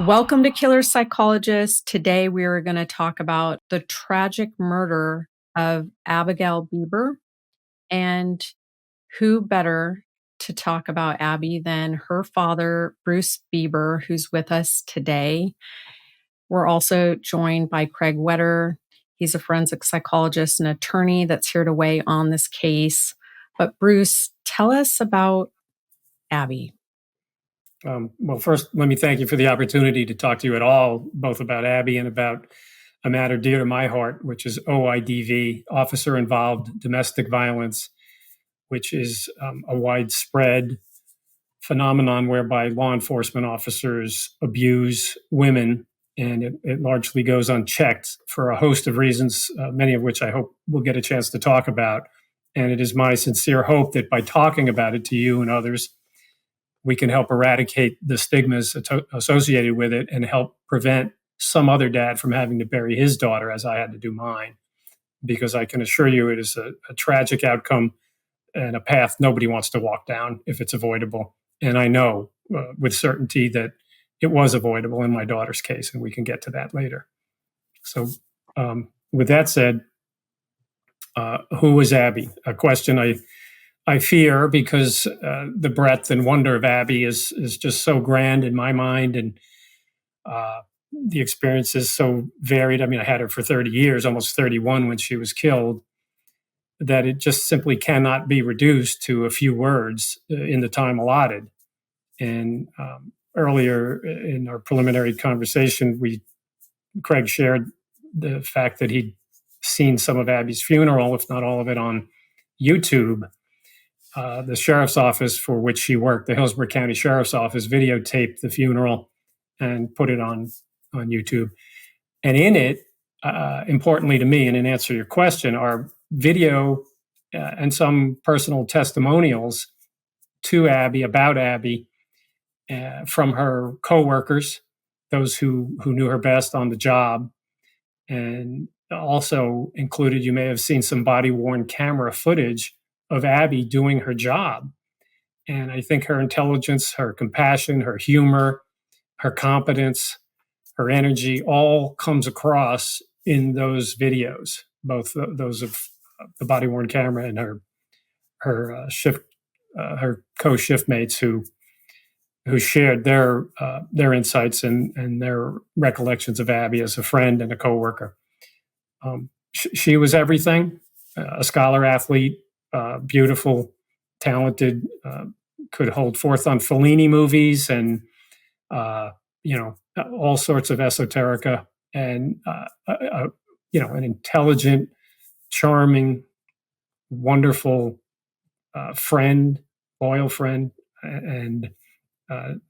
Welcome to Killer Psychologist. Today we are going to talk about the tragic murder of Abigail Bieber. And who better to talk about Abby than her father, Bruce Bieber, who's with us today. We're also joined by Craig Wetter. He's a forensic psychologist and attorney that's here to weigh on this case. But Bruce, tell us about Abby. Well, first, let me thank you for the opportunity to talk to you at all, both about Abby and about a matter dear to my heart, which is OIDV, Officer Involved Domestic Violence, which is a widespread phenomenon whereby law enforcement officers abuse women, and it largely goes unchecked for a host of reasons, many of which I hope we'll get a chance to talk about. And it is my sincere hope that by talking about it to you and others, we can help eradicate the stigmas associated with it and help prevent some other dad from having to bury his daughter as I had to do mine. Because I can assure you it is a tragic outcome and a path nobody wants to walk down if it's avoidable. And I know with certainty that it was avoidable in my daughter's case, and we can get to that later. So with that said, who was Abby? A question I fear, because the breadth and wonder of Abby is just so grand in my mind, and the experience is so varied. I mean, I had her for 30 years, almost 31 when she was killed, that it just simply cannot be reduced to a few words in the time allotted. And earlier in our preliminary conversation, Craig shared the fact that he'd seen some of Abby's funeral, if not all of it, on YouTube. The sheriff's office for which she worked, the Hillsborough County Sheriff's Office, videotaped the funeral and put it on YouTube. And in it, importantly to me, and in answer to your question, are video and some personal testimonials to Abby, about Abby, from her coworkers, those who knew her best on the job, and also included, you may have seen some body-worn camera footage of Abby doing her job. And I think her intelligence, her compassion, her humor, her competence, her energy all comes across in those videos, both those of the body-worn camera and her co-shift mates who shared their insights and their recollections of Abby as a friend and a coworker. She was everything: a scholar athlete, beautiful, talented, could hold forth on Fellini movies and, all sorts of esoterica, and, an intelligent, charming, wonderful friend, loyal friend. And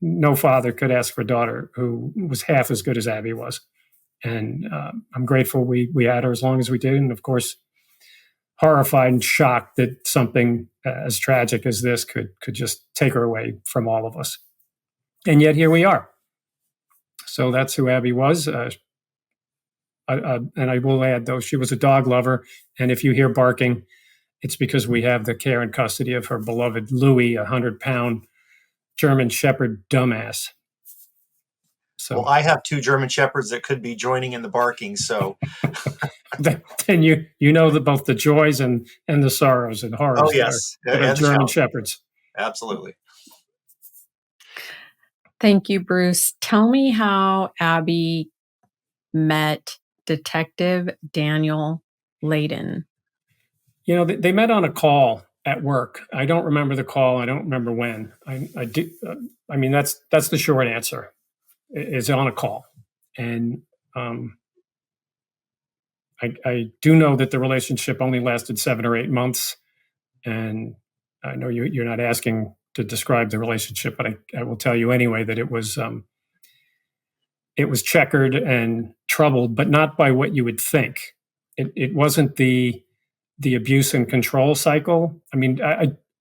no father could ask for a daughter who was half as good as Abby was. And I'm grateful we had her as long as we did. And of course, horrified and shocked that something as tragic as this could just take her away from all of us. And yet here we are. So that's who Abby was. And I will add, though, she was a dog lover. And if you hear barking, it's because we have the care and custody of her beloved Louie, a 100-pound German Shepherd dumbass. So, well, I have two German Shepherds that could be joining in the barking. So then you know both the joys and the sorrows and horrors. Oh yes, that are German Shepherds. Absolutely. Thank you, Bruce. Tell me how Abby met Detective Daniel Layden. They met on a call at work. I don't remember the call. I don't remember when. I do. I mean, that's the short answer. Is on a call, and I do know that the relationship only lasted 7 or 8 months, and I know you're not asking to describe the relationship, but I will tell you anyway that it was checkered and troubled, but not by what you would think. It wasn't the abuse and control cycle. I mean,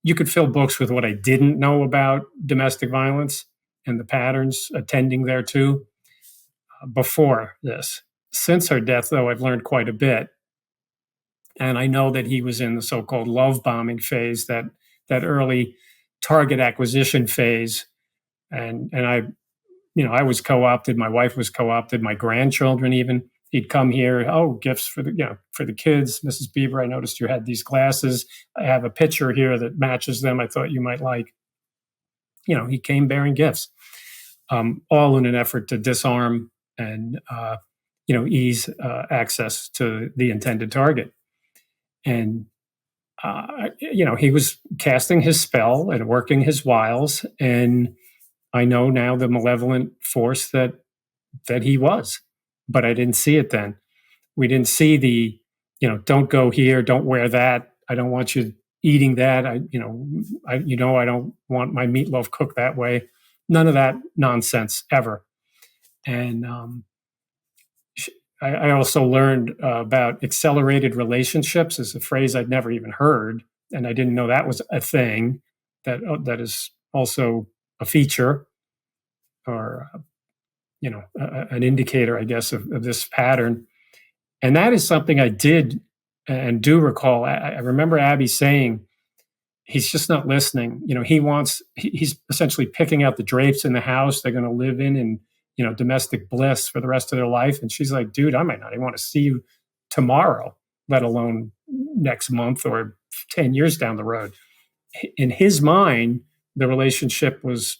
you could fill books with what I didn't know about domestic violence and the patterns attending thereto before this. Since her death, though, I've learned quite a bit. And I know that he was in the so-called love bombing phase, that early target acquisition phase. And I I was co-opted. My wife was co-opted. My grandchildren even. He'd come here. Oh, gifts for the kids. Mrs. Bieber, I noticed you had these glasses. I have a picture here that matches them. I thought you might like. He came bearing gifts, all in an effort to disarm and ease access to the intended target. And he was casting his spell and working his wiles. And I know now the malevolent force that he was, but I didn't see it then. We didn't see the, don't go here, don't wear that. I don't want you eating that. I don't want my meatloaf cooked that way. None of that nonsense ever. And I also learned about accelerated relationships, is a phrase I'd never even heard, and I didn't know that was a thing. That is also a feature, or an indicator, I guess, of this pattern. And that is something I did and do recall. I remember Abby saying, he's just not listening. He's essentially picking out the drapes in the house they're going to live in and, domestic bliss for the rest of their life. And she's like, dude, I might not even want to see you tomorrow, let alone next month or 10 years down the road. In his mind, the relationship was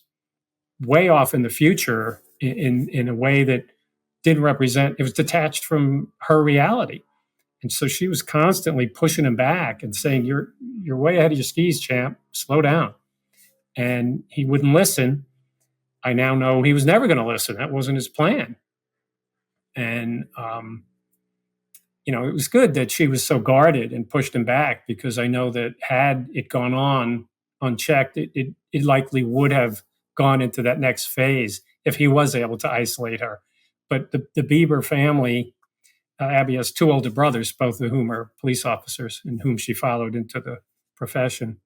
way off in the future in a way that didn't represent, it was detached from her reality. And so she was constantly pushing him back and saying, you're way ahead of your skis, champ, slow down. And he wouldn't listen. I now know he was never going to listen. That wasn't his plan. And, it was good that she was so guarded and pushed him back, because I know that had it gone on unchecked, it likely would have gone into that next phase if he was able to isolate her. But the Bieber family, Abby has two older brothers, both of whom are police officers and whom she followed into the profession.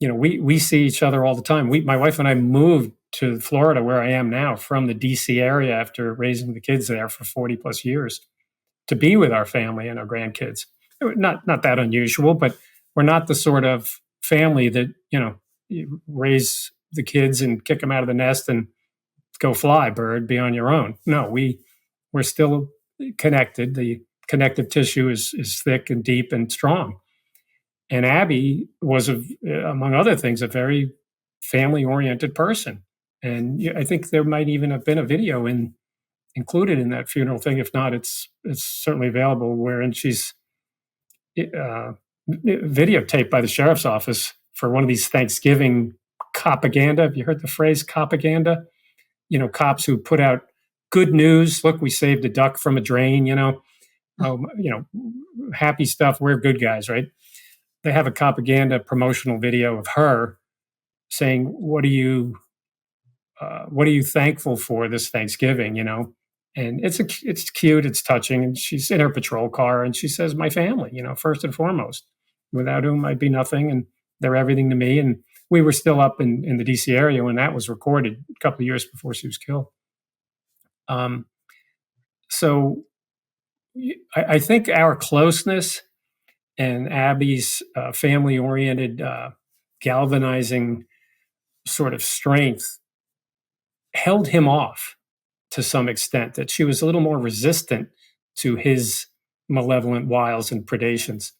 We see each other all the time. My wife and I moved to Florida, where I am now, from the DC area after raising the kids there for 40 plus years, to be with our family and our grandkids. Not that unusual, but we're not the sort of family that, you raise the kids and kick them out of the nest and go fly, bird, be on your own. No, we're still connected. The connective tissue is thick and deep and strong. And Abby was, among other things, a very family-oriented person. And I think there might even have been a video included in that funeral thing. If not, it's certainly available, wherein she's videotaped by the sheriff's office for one of these Thanksgiving propaganda. Have you heard the phrase propaganda? Cops who put out good news. Look, we saved a duck from a drain. Happy stuff. We're good guys, right? They have a propaganda promotional video of her saying, "What are you thankful for this Thanksgiving?" And it's cute, it's touching. And she's in her patrol car, and she says, "My family, first and foremost, without whom I'd be nothing, and they're everything to me." And we were still up in the DC area when that was recorded, a couple of years before she was killed. So I think our closeness and Abby's family-oriented, galvanizing sort of strength held him off to some extent, that she was a little more resistant to his malevolent wiles and predations.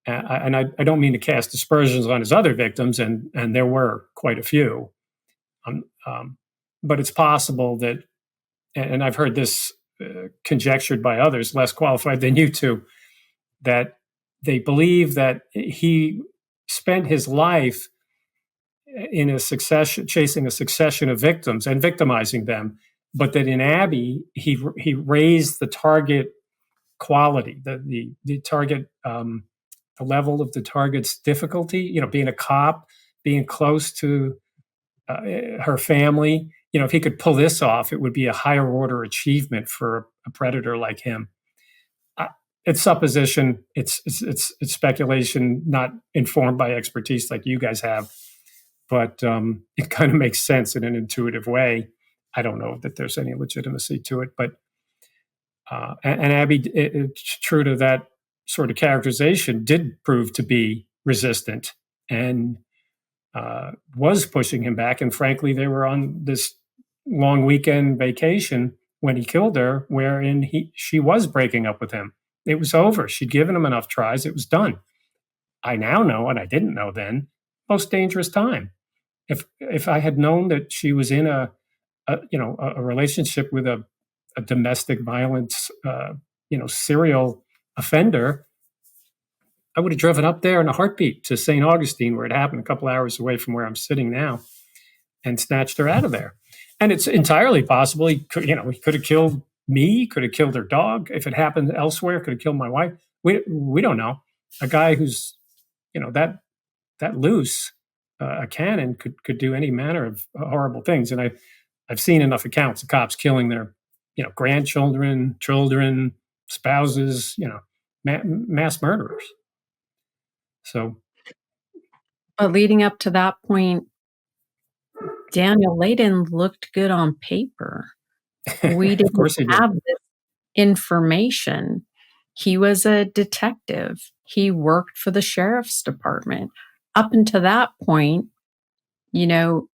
And I don't mean to cast aspersions on his other victims, and there were quite a few. But it's possible that, and I've heard this conjectured by others less qualified than you two, that they believe that he spent his life chasing a succession of victims and victimizing them, but that in Abby, he raised the target quality, the target, the level of the target's difficulty. Being a cop, being close to her family. If he could pull this off, it would be a higher order achievement for a predator like him. It's supposition. It's speculation, not informed by expertise like you guys have. But it kind of makes sense in an intuitive way. I don't know that there's any legitimacy to it, but and Abby, true to that sort of characterization, did prove to be resistant. And was pushing him back. And frankly, they were on this long weekend vacation when he killed her, wherein she was breaking up with him. It was over. She'd given him enough tries. It was done. I now know, and I didn't know then, most dangerous time. If I had known that she was in a relationship with a domestic violence serial offender, I would have driven up there in a heartbeat to St. Augustine, where it happened, a couple hours away from where I'm sitting now, and snatched her out of there. And it's entirely possible he could have killed me, could have killed her dog. If it happened elsewhere, could have killed my wife. We don't know. A guy who's that loose, a cannon could do any manner of horrible things. And I've seen enough accounts of cops killing their grandchildren, children, spouses, mass murderers. So, but leading up to that point, Daniel Leyden looked good on paper. We of course didn't he did. have this information. He was a detective. He worked for the sheriff's department. Up until that point, you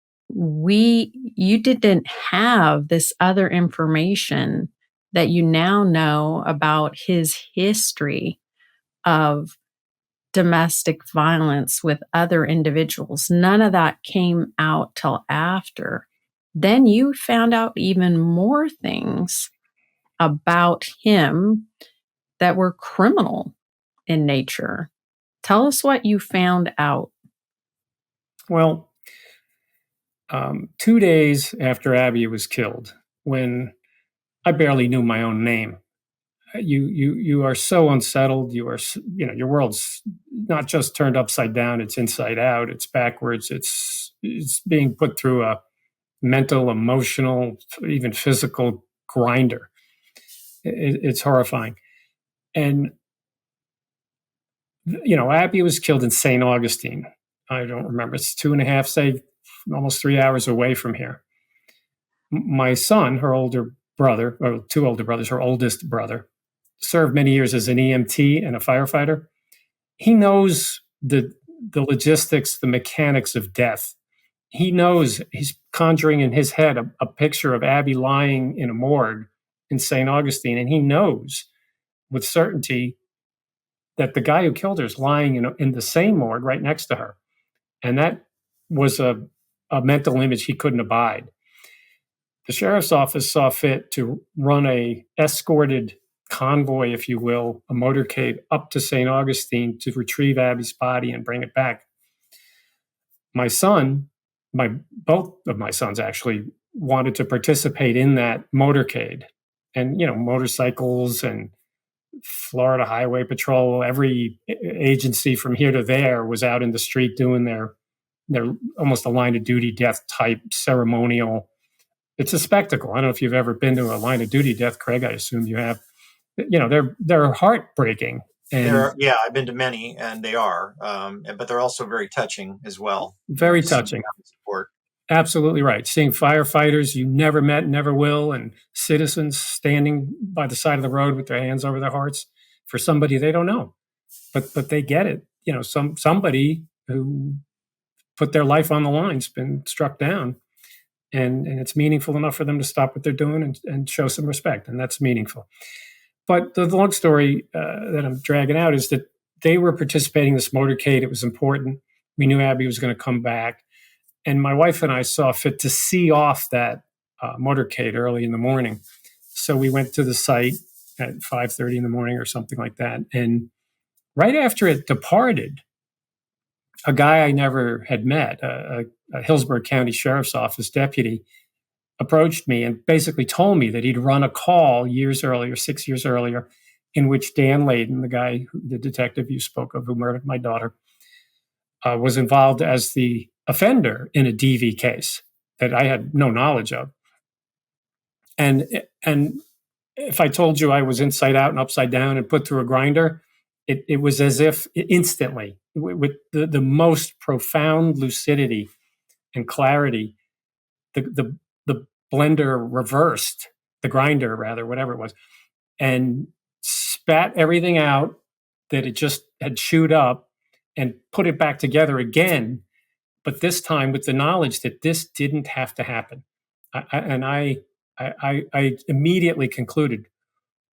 didn't have this other information that you now know about his history of domestic violence with other individuals. None of that came out till after. Then you found out even more things about him that were criminal in nature. Tell us what you found out. Well, 2 days after Abby was killed, when I barely knew my own name, you are so unsettled. You are, your world's not just turned upside down; it's inside out. It's backwards. It's being put through a mental, emotional, even physical grinder. It's horrifying. And Abby was killed in St. Augustine. I don't remember. It's 2.5, say, almost 3 hours away from here. My son, her older brother, or 2 older brothers, her oldest brother, served many years as an EMT and a firefighter. He knows the logistics, the mechanics of death. He knows, he's conjuring in his head a picture of Abby lying in a morgue in St. Augustine, and he knows with certainty that the guy who killed her is lying in the same morgue right next to her. And that was a mental image he couldn't abide. The sheriff's office saw fit to run a escorted convoy, if you will, a motorcade up to St. Augustine to retrieve Abby's body and bring it back. My son, both of my sons actually wanted to participate in that motorcade. And, motorcycles and Florida Highway Patrol, every agency from here to there was out in the street doing their almost a line of duty death type ceremonial. It's a spectacle. I don't know if you've ever been to a line of duty death, Craig. I assume you have. They're heartbreaking. And I've been to many, and they are, but they're also very touching as well. Very touching. Support. Absolutely right. Seeing firefighters you never met, never will, and citizens standing by the side of the road with their hands over their hearts for somebody they don't know, but they get it. Somebody who put their life on the line's been struck down, and it's meaningful enough for them to stop what they're doing and show some respect, and that's meaningful. But the long story that I'm dragging out is that they were participating in this motorcade. It was important. We knew Abby was going to come back. And my wife and I saw fit to see off that motorcade early in the morning. So we went to the site at 5:30 in the morning or something like that. And right after it departed, a guy I never had met, a Hillsborough County Sheriff's Office deputy, approached me and basically told me that he'd run a call 6 years earlier, in which Dan Leyden, the detective you spoke of who murdered my daughter, was involved as the offender in a DV case that I had no knowledge of. And if I told you I was inside out and upside down and put through a grinder, it was as if instantly, with the most profound lucidity and clarity, the blender reversed, the grinder rather, whatever it was, and spat everything out that it just had chewed up and put it back together again but this time with the knowledge that this didn't have to happen. I immediately concluded,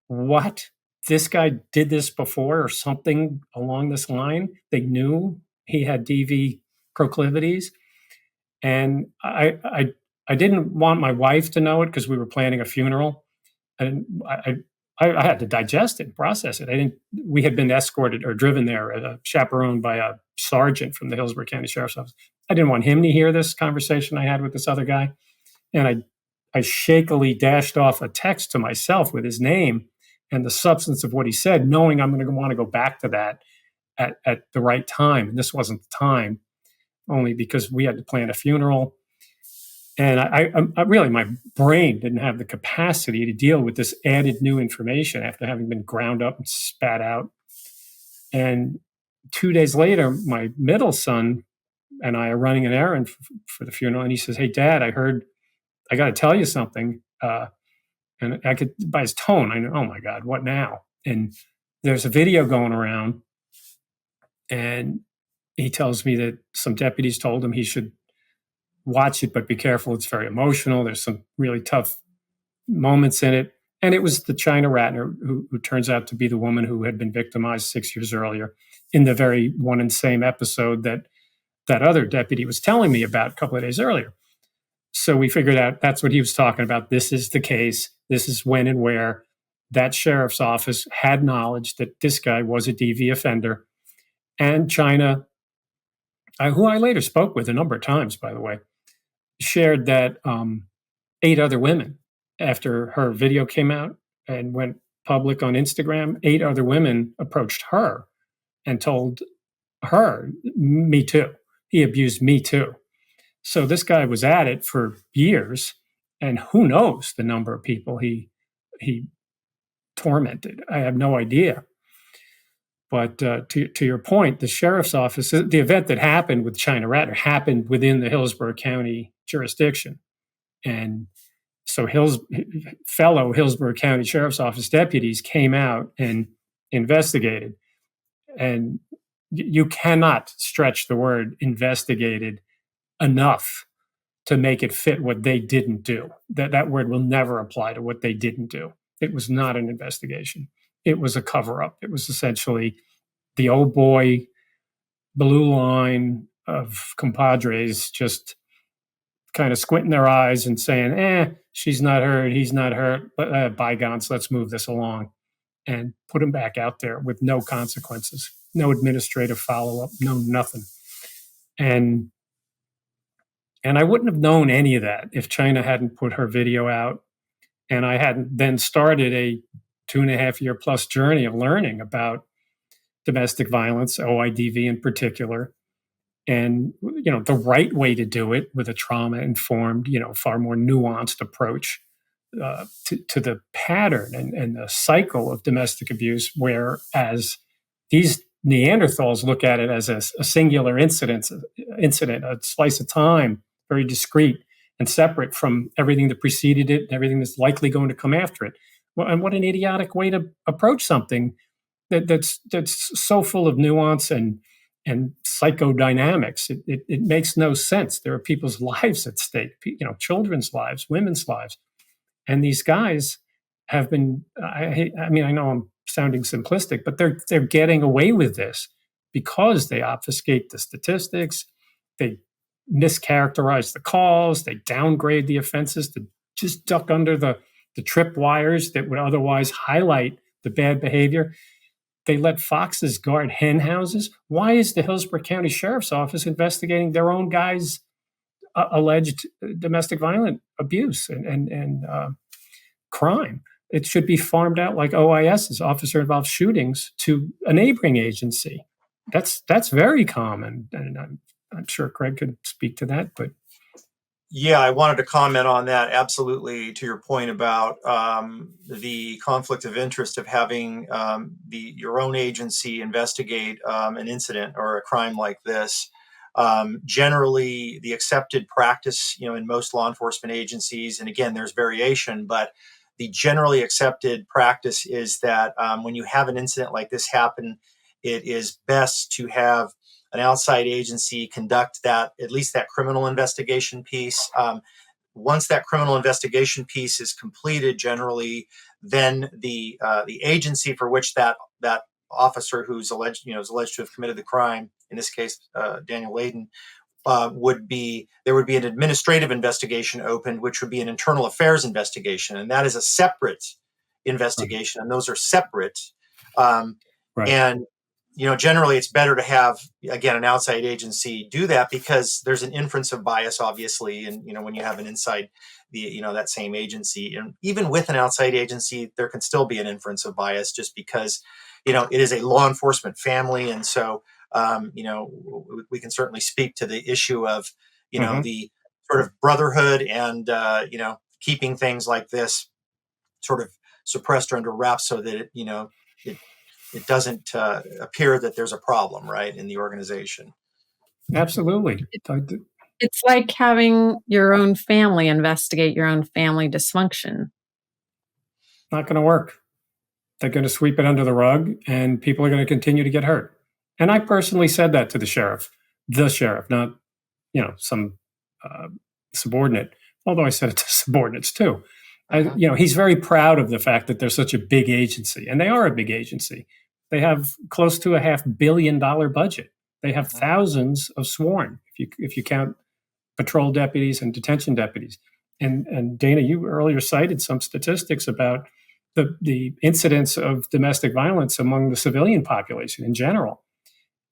what? This guy did this before or something along this line? They knew he had DV proclivities. And I didn't want my wife to know it because we were planning a funeral. And I had to digest it and process it. We had been escorted or driven there, chaperoned by a sergeant from the Hillsborough County Sheriff's Office. I didn't want him to hear this conversation I had with this other guy. And I shakily dashed off a text to myself with his name and the substance of what he said, knowing I'm going to want to go back to that at the right time. And this wasn't the time, only because we had to plan a funeral. And I really, my brain didn't have the capacity to deal with this added new information after having been ground up and spat out. And 2 days later, my middle son and I are running an errand for the funeral. And he says, "Hey, Dad, I got to tell you something." And I could, by his tone, I know, oh my God, what now? And there's a video going around. And he tells me that some deputies told him he should watch it, but be careful. It's very emotional. There's some really tough moments in it. And it was the China Ratner who turns out to be the woman who had been victimized 6 years earlier in the very one and same episode that other deputy was telling me about a couple of days earlier. So we figured out that's what he was talking about. This is the case. This is when and where that sheriff's office had knowledge that this guy was a DV offender. And China, who I later spoke with a number of times, by the way, shared that 8 other women, after her video came out and went public on Instagram, 8 other women approached her and told her, "Me too. He abused me too." So this guy was at it for years, and who knows the number of people he tormented. I have no idea. But to your point, the sheriff's office, the event that happened with China Ratner happened within the Hillsborough County jurisdiction. And so fellow Hillsborough County Sheriff's Office deputies came out and investigated. And you cannot stretch the word investigated enough to make it fit what they didn't do. That word will never apply to what they didn't do. It was not an investigation. It was a cover-up. It was essentially the old boy blue line of compadres just kind of squinting their eyes and saying, she's not hurt, he's not hurt, but bygones, let's move this along, and put him back out there with no consequences, no administrative follow-up, no nothing. And I wouldn't have known any of that if China hadn't put her video out and I hadn't then started a 2.5-year plus journey of learning about domestic violence, OIDV in particular, and the right way to do it with a trauma-informed, far more nuanced approach to the pattern and the cycle of domestic abuse, whereas these Neanderthals look at it as a singular incident, a slice of time, very discrete and separate from everything that preceded it and everything that's likely going to come after it. Well, and what an idiotic way to approach something that's so full of nuance and psychodynamics. It makes no sense. There are people's lives at stake, children's lives, women's lives. And these guys have been, I know I'm sounding simplistic, but they're getting away with this because they obfuscate the statistics, they mischaracterize the calls, they downgrade the offenses to just duck under the tripwires that would otherwise highlight the bad behavior. They let foxes guard hen houses. Why is the Hillsborough County Sheriff's Office investigating their own guys' alleged domestic violent abuse and crime? It should be farmed out like OIS's, officer involved shootings, to a neighboring agency. That's very common, and I'm sure Craig could speak to that. But yeah, I wanted to comment on that. Absolutely, to your point about the conflict of interest of having your own agency investigate an incident or a crime like this. Generally, the accepted practice, in most law enforcement agencies, and again, there's variation, but the generally accepted practice is that when you have an incident like this happen, it is best to have an outside agency conduct that, at least that criminal investigation piece. Once that criminal investigation piece is completed, generally, then the agency for which that officer who's alleged to have committed the crime, in this case Daniel Leyden, there would be an administrative investigation opened, which would be an internal affairs investigation, and that is a separate investigation, and those are separate. Right. And generally, it's better to have, again, an outside agency do that, because there's an inference of bias, obviously, and when you have an inside that same agency, and even with an outside agency, there can still be an inference of bias, just because it is a law enforcement family, and so we can certainly speak to the issue of the sort of brotherhood and keeping things like this sort of suppressed or under wraps, so that it doesn't appear that there's a problem, right, in the organization. Absolutely. It's like having your own family investigate your own family dysfunction. Not going to work. They're going to sweep it under the rug, and people are going to continue to get hurt. And I personally said that to the sheriff, not some subordinate. Although I said it to subordinates too. He's very proud of the fact that they're such a big agency, and they are a big agency. They have close to a $500 million budget. They have thousands of sworn, if you count patrol deputies and detention deputies. And Dana, you earlier cited some statistics about the incidence of domestic violence among the civilian population in general.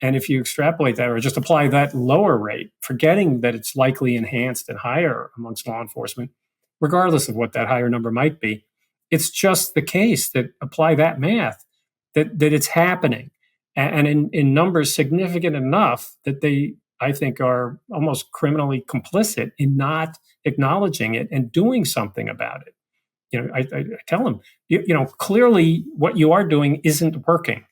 And if you extrapolate that, or just apply that lower rate, forgetting that it's likely enhanced and higher amongst law enforcement, regardless of what that higher number might be, it's just the case that apply that math, that it's happening. And in numbers significant enough that they, I think, are almost criminally complicit in not acknowledging it and doing something about it. I tell them, clearly what you are doing isn't working.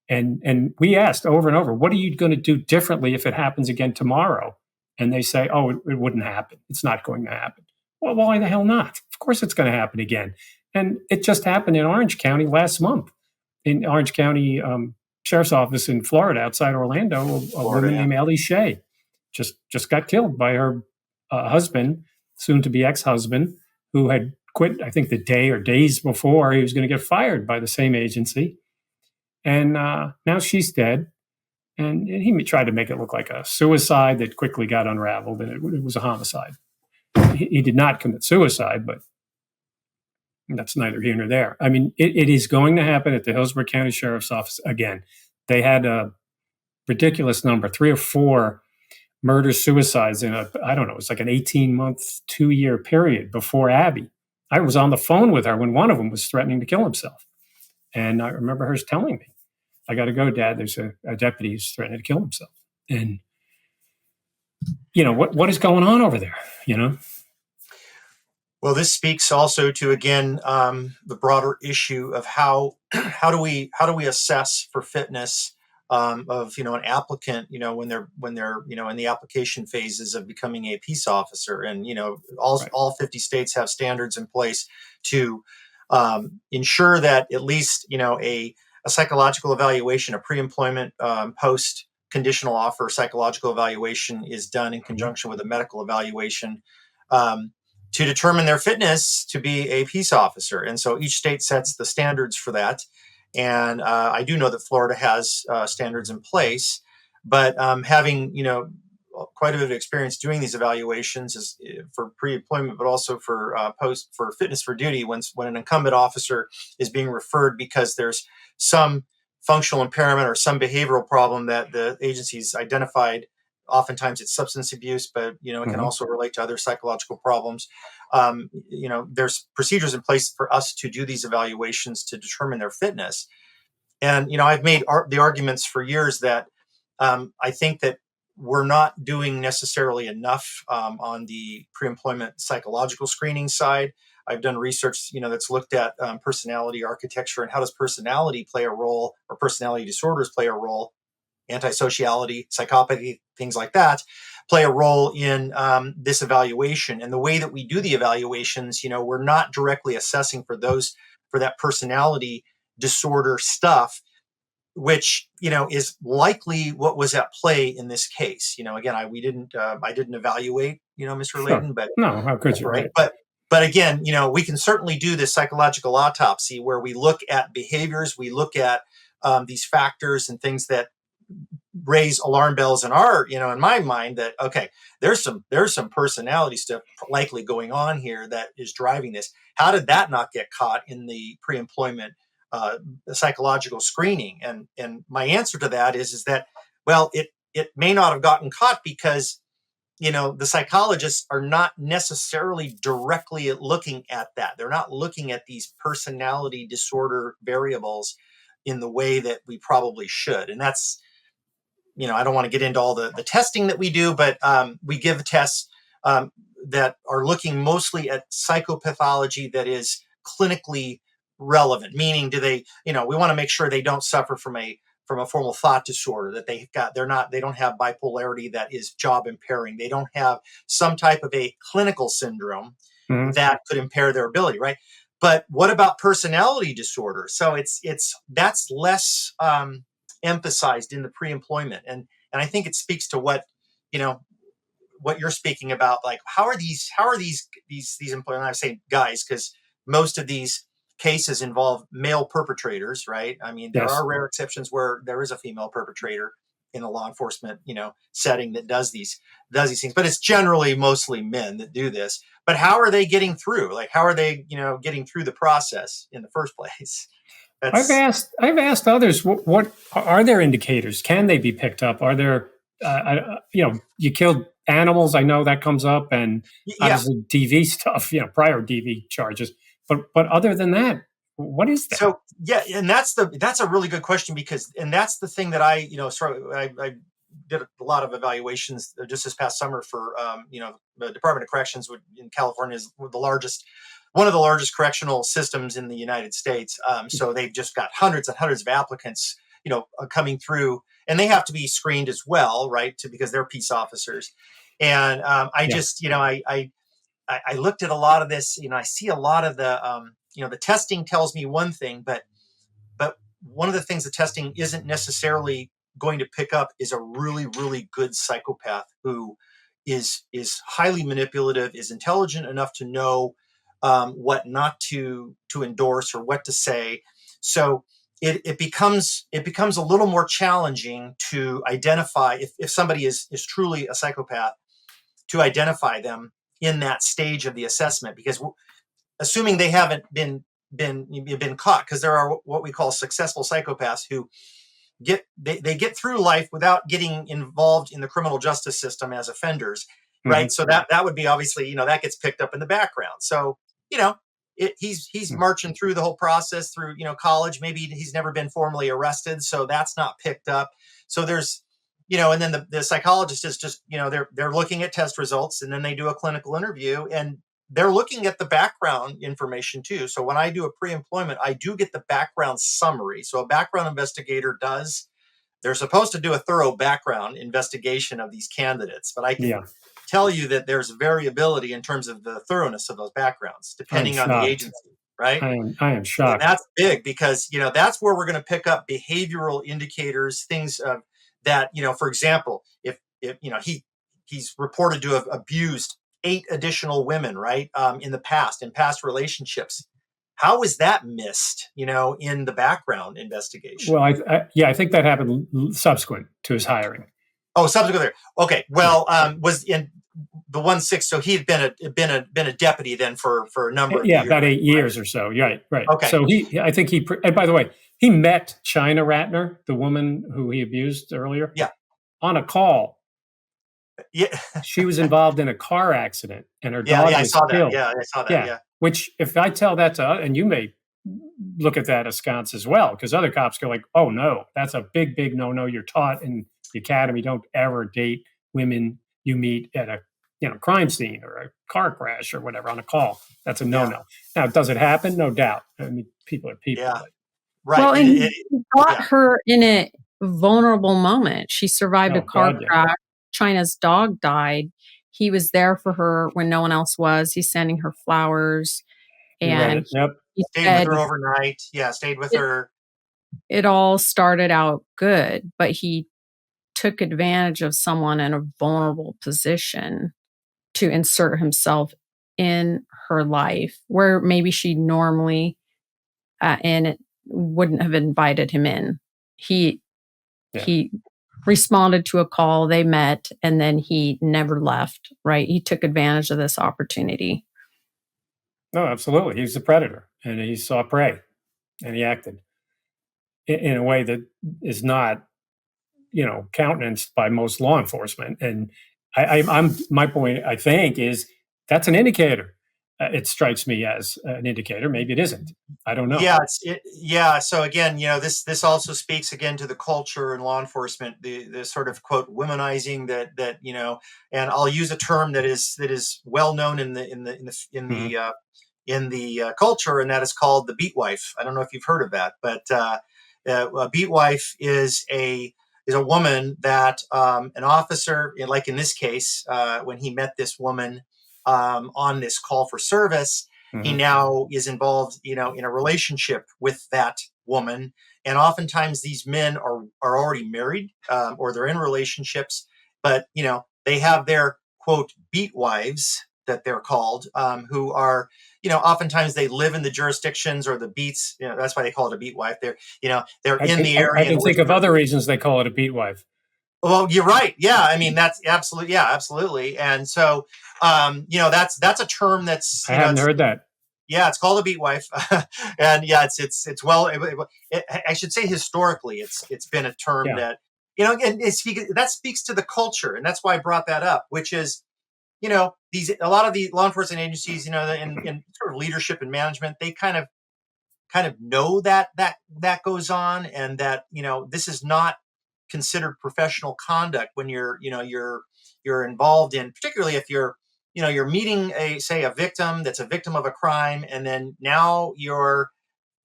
And we asked over and over, what are you going to do differently if it happens again tomorrow? And they say, oh, it wouldn't happen. It's not going to happen. Well, why the hell not? Of course it's going to happen again. And it just happened in Orange County last month. In Orange County Sheriff's Office in Florida, outside Orlando, a woman named Ellie Shea just got killed by her husband, soon-to-be ex-husband, who had quit, I think, the day or days before he was going to get fired by the same agency. And now she's dead. And he tried to make it look like a suicide that quickly got unraveled, and it was a homicide. He did not commit suicide, but that's neither here nor there. I mean, it is going to happen at the Hillsborough County Sheriff's Office again. They had a ridiculous number, 3 or 4 murder-suicides in it's like an 18-month, 2-year period before Abby. I was on the phone with her when one of them was threatening to kill himself. And I remember her telling me, I got to go, Dad. There's a deputy who's threatening to kill himself. And, what is going on over there, Well, this speaks also to, again, the broader issue of how do we assess for fitness of an applicant, when they're in the application phases of becoming a peace officer. And all 50 states have standards in place to ensure that at least a psychological evaluation, a pre-employment post conditional offer psychological evaluation is done in conjunction with a medical evaluation to determine their fitness to be a peace officer. And so each state sets the standards for that. And I do know that Florida has standards in place, but having quite a bit of experience doing these evaluations is for pre-employment, but also for for fitness for duty. When an incumbent officer is being referred because there's some functional impairment or some behavioral problem that the agency's identified. Oftentimes it's substance abuse, but it can also relate to other psychological problems. There's procedures in place for us to do these evaluations to determine their fitness. And I've made the arguments for years that I think that we're not doing necessarily enough on the pre-employment psychological screening side. I've done research, that's looked at personality architecture and how does personality play a role, or personality disorders play a role, antisociality, psychopathy, things like that, play a role in this evaluation. And the way that we do the evaluations, we're not directly assessing for that personality disorder stuff. which is likely what was at play in this case. Again, I didn't evaluate Mr. Sure. Layden, but No, how could that's you? right. Right. But again, we can certainly do this psychological autopsy where we look at behaviors, we look at these factors and things that raise alarm bells in in my mind, that okay, there's some personality stuff likely going on here that is driving this. How did that not get caught in the pre-employment psychological screening? And my answer to that is that, well, it may not have gotten caught because the psychologists are not necessarily directly looking at that. They're not looking at these personality disorder variables in the way that we probably should. And that's, I don't want to get into all the testing that we do, but we give tests that are looking mostly at psychopathology that is clinically relevant. Meaning, do they, we want to make sure they don't suffer from a formal thought disorder, that they don't have bipolarity that is job impairing. They don't have some type of a clinical syndrome that could impair their ability, right? But what about personality disorder? So that's less emphasized in the pre-employment, and I think it speaks to what what you're speaking about. Like, how are these employees? I say guys because most of these cases involve male perpetrators, right? I mean, there Yes. are rare exceptions where there is a female perpetrator in a law enforcement setting that does these things, but it's generally mostly men that do this. But how are they getting through? Like, how are they getting through the process in the first place? That's I've asked others, what are there indicators? Can they be picked up? Are there, you killed animals. I know that comes up, and yeah. obviously DV stuff, prior DV charges. But other than that, what is that? So yeah, and that's a really good question, because that's the thing that I I did a lot of evaluations just this past summer for the Department of Corrections in California is one of the largest correctional systems in the United States. So they've just got hundreds and hundreds of applicants coming through, and they have to be screened as well, right? Because they're peace officers. And I looked at a lot of this. I see a lot of the testing tells me one thing, but one of the things the testing isn't necessarily going to pick up is a really, really good psychopath who is highly manipulative, is intelligent enough to know what not to endorse or what to say. So it becomes a little more challenging to identify if somebody is truly a psychopath, to identify them in that stage of the assessment, because assuming they haven't been caught, because there are what we call successful psychopaths who they get through life without getting involved in the criminal justice system as offenders, right? So that would be obviously that gets picked up in the background. So he's marching through the whole process through college. Maybe he's never been formally arrested, so that's not picked up. So there's and then the psychologist is just they're looking at test results, and then they do a clinical interview, and they're looking at the background information too. So when I do a pre-employment, I do get the background summary. So a background investigator they're supposed to do a thorough background investigation of these candidates, but I can tell you that there's variability in terms of the thoroughness of those backgrounds, depending on the agency, right? I am shocked. And that's big, because, that's where we're going to pick up behavioral indicators, things of that, for example, if he's reported to have abused 8 additional women, right? In past relationships. How was that missed, in the background investigation? Well, I think that happened subsequent to his hiring. Oh, subsequent. Okay. Well, was in the 1-6. So he had been a deputy then for a number of years. About 8 years or so. Right. Okay. So I think and by the way, he met China Ratner, the woman who he abused earlier. Yeah. On a call. Yeah. She was involved in a car accident, and her dog was killed. Yeah, I saw that. Yeah. Which, if I tell that to, and you may look at that askance as well, because other cops go like, "Oh no, that's a big, big no-no. You're taught in the academy, don't ever date women you meet at a crime scene or a car crash or whatever on a call. That's a no-no." Now, does it happen? No doubt. I mean, people are people. Yeah. Right. Well, and he got her in a vulnerable moment. She survived a car crash. China's dog died. He was there for her when no one else was. He's sending her flowers. And Yep. He stayed with her overnight. Yeah, stayed with her. it all started out good, but he took advantage of someone in a vulnerable position to insert himself in her life where maybe she normally and it wouldn't have invited him in. He Yeah. he responded to a call, they met, and then he never left, right? He took advantage of this opportunity. No, absolutely. He was a predator and he saw prey and he acted in a way that is not, countenanced by most law enforcement. And I'm my point, I think, is that's an indicator. It strikes me as an indicator. Maybe it isn't. I don't know. Yeah, yeah. So again, this also speaks again to the culture and law enforcement, the sort of quote womanizing that. And I'll use a term that is well known Mhm. in the culture, and that is called the beat wife. I don't know if you've heard of that, but a beat wife is a woman that an officer, like in this case, when he met this woman on this call for service, he Mhm. now is involved, in a relationship with that woman. And oftentimes these men are already married, or they're in relationships, but they have their quote beat wives that they're called, who are, oftentimes they live in the jurisdictions or the beats. That's why they call it a beat wife. They're I in can the I area in can which think of they're. other reasons they call it a beat wife. Well, you're right. Yeah, I mean that's absolutely. Yeah, absolutely. And so, that's a term that's I hadn't it's. heard that. Yeah, it's called a beat wife, and yeah, it's well. I should say historically, it's been a term Yeah. that and that speaks to the culture, and that's why I brought that up, which is these a lot of the law enforcement agencies, in sort of leadership and management, they kind of know that goes on, and that this is not considered professional conduct when you're involved in, particularly if you're meeting a victim that's a victim of a crime, and then now you're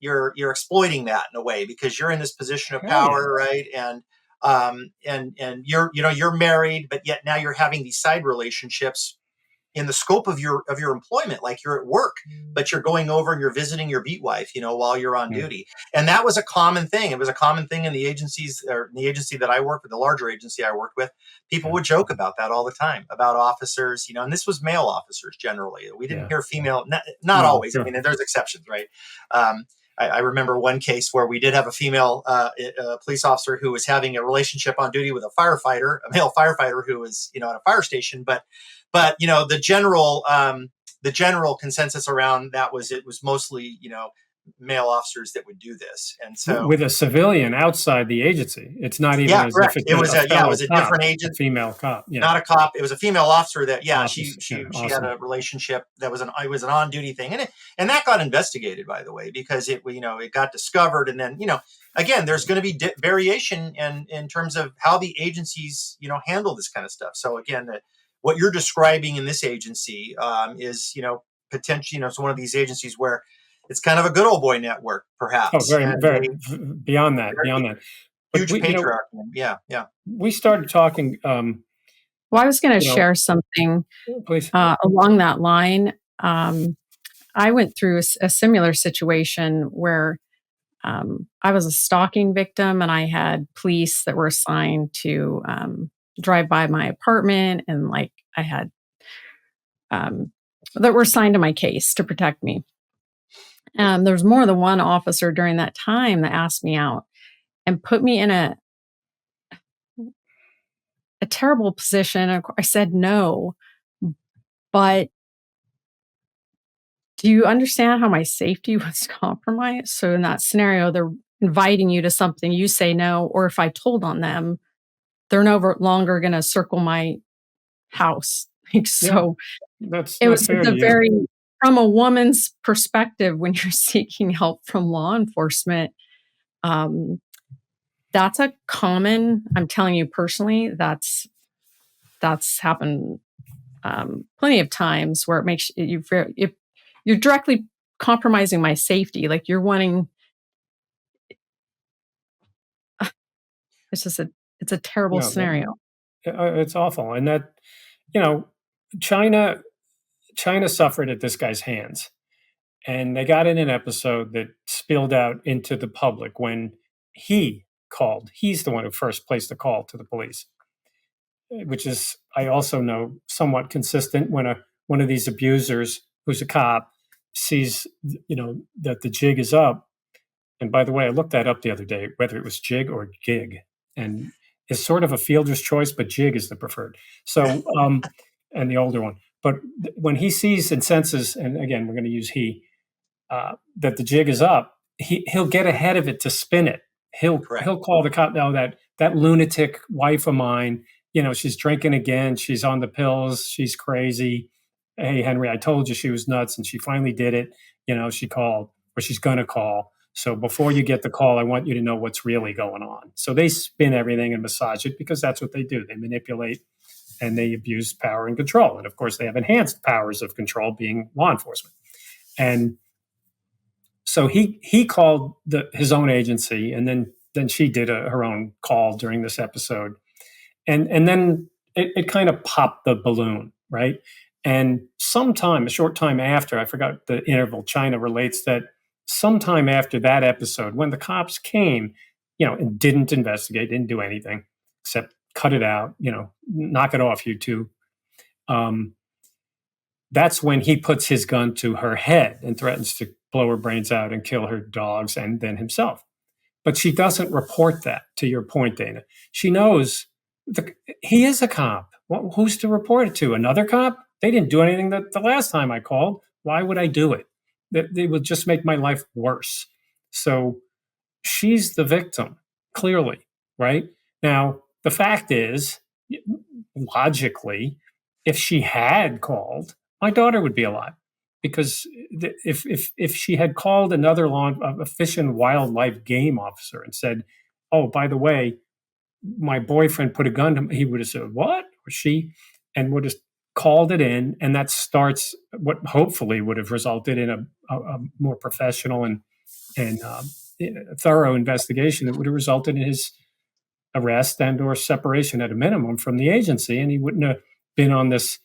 exploiting that in a way because you're in this position of Oh yeah. power, right? And you're married, but yet now you're having these side relationships in the scope of your employment, like you're at work, but you're going over and you're visiting your beat wife, while you're on Mm, duty. And that was a common thing. It was a common thing in the agencies, or in the agency that I worked with, the larger agency I worked with. People yeah. would joke about that all the time, about officers, and this was male officers generally. We didn't Yeah. hear female, not No, always. I sure. mean, there's exceptions, right? I remember one case where we did have a female police officer who was having a relationship on duty with a male firefighter who was, at a fire station. But the general consensus around that was it was mostly male officers that would do this, and so With a civilian outside the agency. It's not even yeah, as if correct. it's It was a it fellow was a cop, different a agent, female cop. Yeah. not a cop. It was a female officer that, yeah, she Officer. she Yeah. she had Awesome. a relationship that was an on duty thing, and that got investigated, by the way, because it got discovered, and then again, there's going to be variation in terms of how the agencies handle this kind of stuff. So again, what you're describing in this agency is potentially it's one of these agencies where it's kind of a good old boy network, Oh, perhaps, very, and very they beyond that, very beyond that. But huge patriarchy. Yeah, yeah. we started talking, Well, I was going to you know, share something please. along that line. Um, I went through a similar situation where I was a stalking victim, and I had police that were assigned to drive by my apartment, and like I had um, that were assigned to my case to protect me. There was more than one officer during that time that asked me out and put me in a terrible position. I said no, but do you understand how my safety was compromised? So in that scenario, they're inviting you to something, you say no, or if I told on them, they're no longer going to circle my house. Like, Yeah, so that's it not was fair to a you. very, from a woman's perspective, when you're seeking help from law enforcement, um, that's a common. I'm telling you personally, that's happened plenty of times where it makes you very, if you're directly compromising my safety, like you're wanting. It's just it's a terrible No, scenario. it's awful, and that you know, China, China suffered at this guy's hands, and they got in an episode that spilled out into the public when he called. He's the one who first placed the call to the police, which is, I also know, somewhat consistent when one of these abusers who's a cop sees, that the jig is up. And by the way, I looked that up the other day, whether it was jig or gig, and it's sort of a fielder's choice, but jig is the preferred. So, and the older one. But when he sees and senses, and again, we're going to use he, that the jig is up, he'll get ahead of it to spin it. He'll call the cop. Now that lunatic wife of mine, she's drinking again. She's on the pills. She's crazy. Hey, Henry, I told you she was nuts, and she finally did it. She called, or she's going to call. So before you get the call, I want you to know what's really going on. So they spin everything and massage it because that's what they do. They manipulate and they abuse power and control. And of course, they have enhanced powers of control, being law enforcement. And so he called his own agency, and then she did her own call during this episode. And then it kind of popped the balloon, right? And a short time after, I forgot the interval, China relates that sometime after that episode, when the cops came, and didn't investigate, didn't do anything except cut it out, knock it off, you two. That's when he puts his gun to her head and threatens to blow her brains out and kill her dogs and then himself. But she doesn't report that, to your point, Dana. She knows he is a cop. Who's to report it to? Another cop? They didn't do anything the last time I called. Why would I do it? They would just make my life worse. So she's the victim, clearly, right? Now, the fact is, logically, if she had called, my daughter would be alive. Because if she had called another a fish and wildlife game officer and said, "Oh, by the way, my boyfriend put a gun to me," he would have said, "What?" Or she, and would have called it in, and that starts what hopefully would have resulted in a more professional and thorough investigation that would have resulted in his arrest and or separation at a minimum from the agency, and he wouldn't have been on this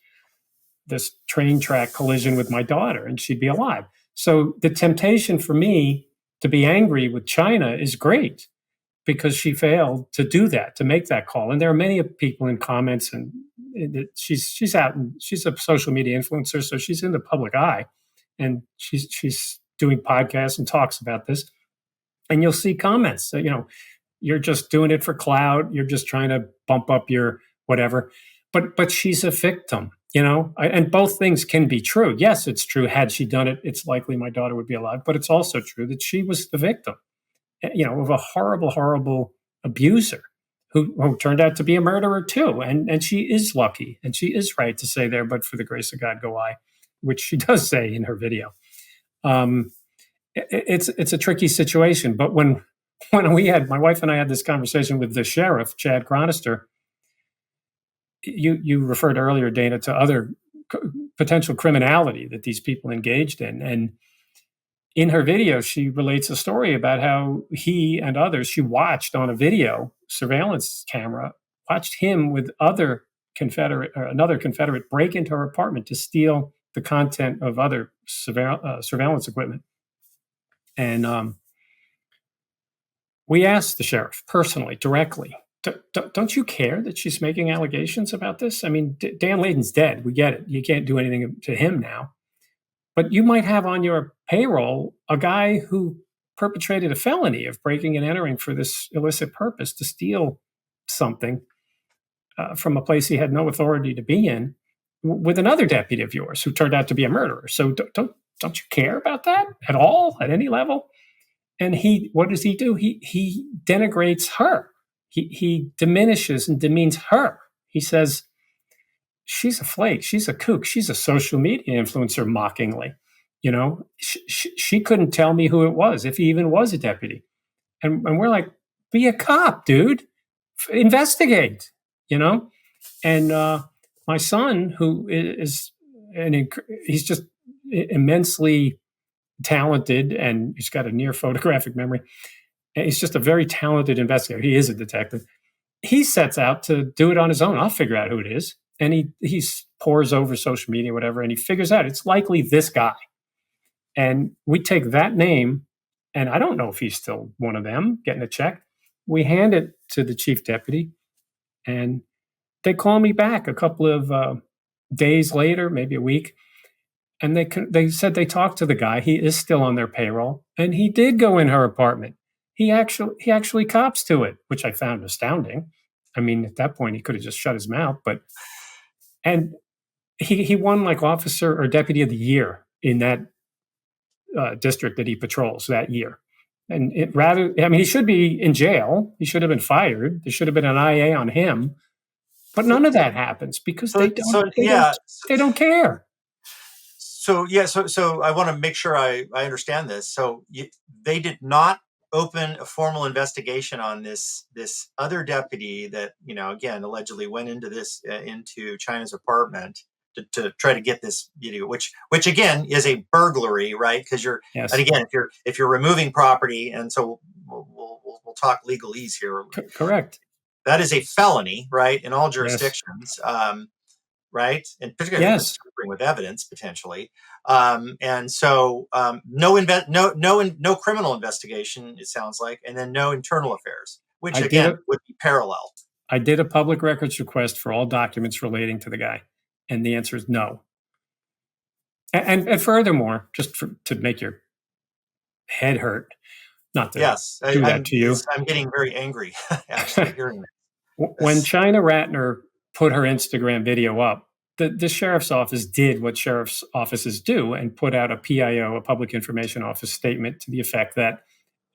train track collision with my daughter, and she'd be alive. So the temptation for me to be angry with China is great because she failed to do that, to make that call. And there are many people in comments, and she's out, and she's a social media influencer, so she's in the public eye, and she's doing podcasts and talks about this. And you'll see comments, you're just doing it for clout, you're just trying to bump up your whatever. But she's a victim. And both things can be true. Yes, it's true. Had she done it, it's likely my daughter would be alive. But it's also true that she was the victim, of a horrible, horrible abuser who turned out to be a murderer too. And she is lucky, and she is right to say there, "But for the grace of God go I," which she does say in her video. It's a tricky situation. But when my wife and I had this conversation with the sheriff, Chad Chronister, you referred earlier, Dana, to other potential criminality that these people engaged in. And in her video, she relates a story about how he and others, she watched on a video surveillance camera, watched him with another Confederate break into her apartment to steal the content of other surveillance equipment. And we asked the sheriff personally, directly, don't you care that she's making allegations about this? I mean, Dan Leyden's dead. We get it. You can't do anything to him now. But you might have on your payroll a guy who perpetrated a felony of breaking and entering for this illicit purpose to steal something from a place he had no authority to be in, with another deputy of yours who turned out to be a murderer. So don't you care about that at all, at any level? And what does he do? He denigrates her. He diminishes and demeans her. He says, "She's a flake. She's a kook. She's a social media influencer," mockingly. She couldn't tell me who it was, if he even was a deputy. And we're like, be a cop, dude. Investigate, And my son, who is he's just immensely talented, and he's got a near photographic memory. He's just a very talented investigator. He is a detective. He sets out to do it on his own. I'll figure out who it is. And he pores over social media, whatever, and he figures out it's likely this guy. And we take that name And I don't know if he's still one of them getting a check. We hand it to the chief deputy, and they call me back a couple of days later, maybe a week, and they said they talked to the guy. He is still on their payroll, and he did go in her apartment. He actually cops to it, which I found astounding. I mean, at that point, he could have just shut his mouth. But and he won like officer or deputy of the year in that district that he patrols that year. And he should be in jail. He should have been fired. There should have been an IA on him. But none of that happens because So, they don't care. So I want to make sure I understand this. So they did not open a formal investigation on this other deputy that, again, allegedly went into China's apartment to try to get this video, which again is a burglary, right? Because Yes. And again, if you're removing property, and so we'll talk legalese here. Correct. That is a felony, right, in all jurisdictions. Yes. Right, and particularly if it's tampering with evidence potentially, and so no criminal investigation. It sounds like, and then no internal affairs, which again would be parallel. I did a public records request for all documents relating to the guy, and the answer is no. And furthermore, just to make your head hurt, not to do that to you. I'm getting very angry actually hearing that. When China Ratner put her Instagram video up, the sheriff's office did what sheriff's offices do and put out a PIO, a public information office statement to the effect that,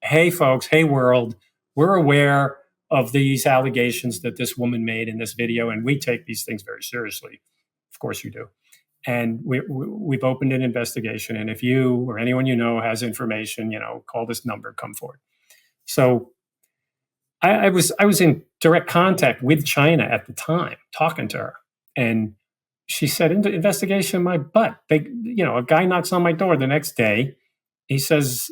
hey, folks, hey, world, we're aware of these allegations that this woman made in this video, and we take these things very seriously. Of course you do. And we've opened an investigation, and if you or anyone you know has information, call this number, come forward. So I was in direct contact with China at the time, talking to her, and she said, investigation in my butt. A guy knocks on my door the next day. He says,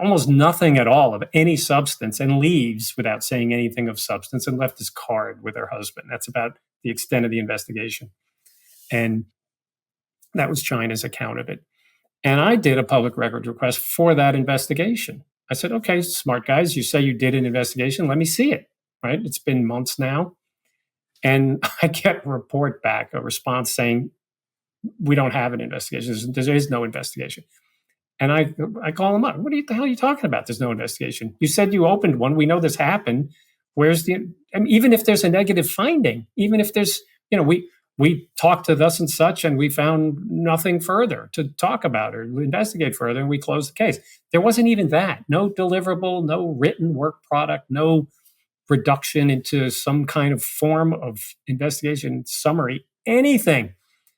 almost nothing at all of any substance, and leaves without saying anything of substance, and left his card with her husband. That's about the extent of the investigation. And that was China's account of it. And I did a public record request for that investigation. I said, okay, smart guys, you say you did an investigation. Let me see it, right? It's been months now. And I get a report back, a response saying, we don't have an investigation. There is no investigation. And I call them up. What the hell are you talking about? There's no investigation. You said you opened one. We know this happened. Even if there's a negative finding, even if there's, we talked to thus and such and we found nothing further to talk about or investigate further, and we closed the case. There wasn't even that. No deliverable, no written work product, no reduction into some kind of form of investigation summary, anything.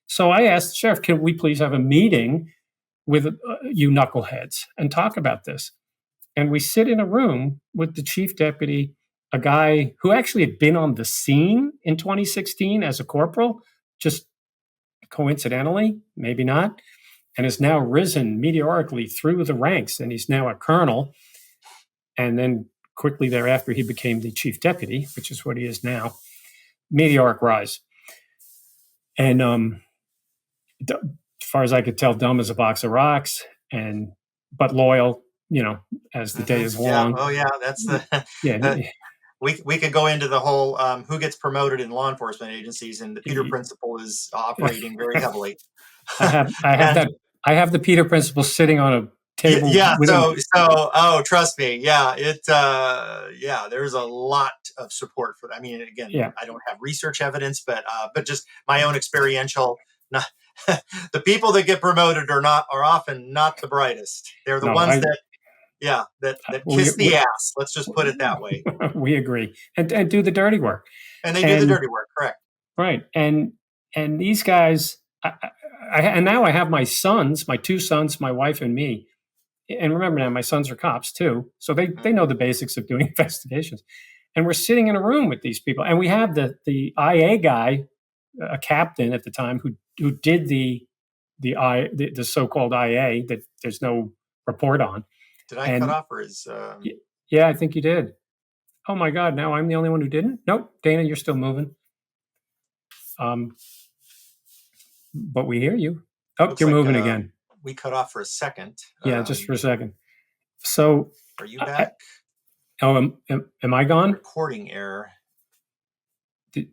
So I asked the sheriff, can we please have a meeting with you knuckleheads and talk about this? And we sit in a room with the chief deputy, a guy who actually had been on the scene in 2016 as a corporal, just coincidentally, maybe not, and has now risen meteorically through the ranks, and he's now a colonel. And then quickly thereafter, he became the chief deputy, which is what he is now. Meteoric rise. And as far as I could tell, dumb as a box of rocks, but loyal, as the day is long. Oh, yeah. That's the... We could go into the whole who gets promoted in law enforcement agencies, and the Peter principle is operating very heavily. I have the Peter principle sitting on a table. Yeah. Trust me. Yeah. There's a lot of support for that. I mean, again, I don't have research evidence, but just my own experiential. The people that get promoted are often not the brightest. They're the ones that kiss the ass. Let's just put it that way. We agree, and do the dirty work. And they do the dirty work, correct? Right. And these guys, and now I have my two sons, my wife, and me. And remember now, my sons are cops too, so they know the basics of doing investigations. And we're sitting in a room with these people, and we have the IA guy, a captain at the time, who did the so-called IA that there's no report on. Did I cut off, or is? Yeah, I think you did. Oh my God! Now I'm the only one who didn't. Nope, Dana, you're still moving. But we hear you. Oh, you're moving again. We cut off for a second. Yeah, just for a second. So, Are you back? am I gone? Recording error. Do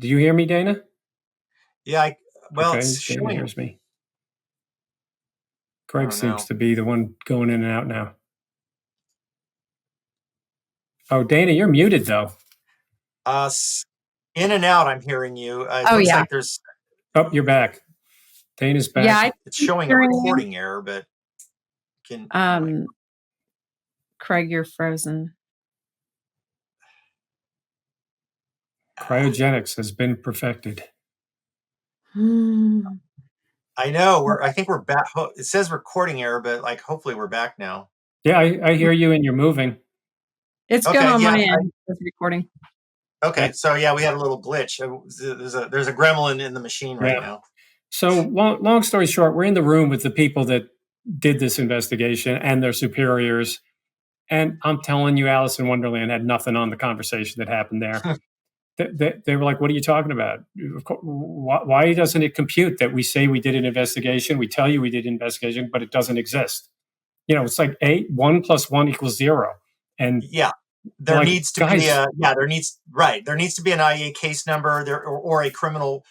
you hear me, Dana? Yeah, well, Okay, it's Dana showing. hears me. I Craig don't seems know. to be the one going in and out now. Oh, Dana, you're muted though. In and out, I'm hearing you. It Oh, looks yeah. like there's, Oh, you're back. Dana's back. Yeah, I it's keep showing a hearing you. recording error, but anyway. Craig, you're frozen. Cryogenics has been perfected. I know I think we're back. It says recording error, but like, hopefully we're back now. Yeah, I hear you and you're moving. It's good Okay, on yeah. my end. It's recording. Okay, so yeah, we had a little glitch. There's a gremlin in the machine right now. So long story short, we're in the room with the people that did this investigation and their superiors. And I'm telling you, Alice in Wonderland had nothing on the conversation that happened there. They were like, what are you talking about? Why doesn't it compute that we say we did an investigation? We tell you we did an investigation, but it doesn't exist. You know, it's like 1 + 1 = 0. And yeah, there like, needs to guys, be there needs to be an IEA case number there, or a criminal,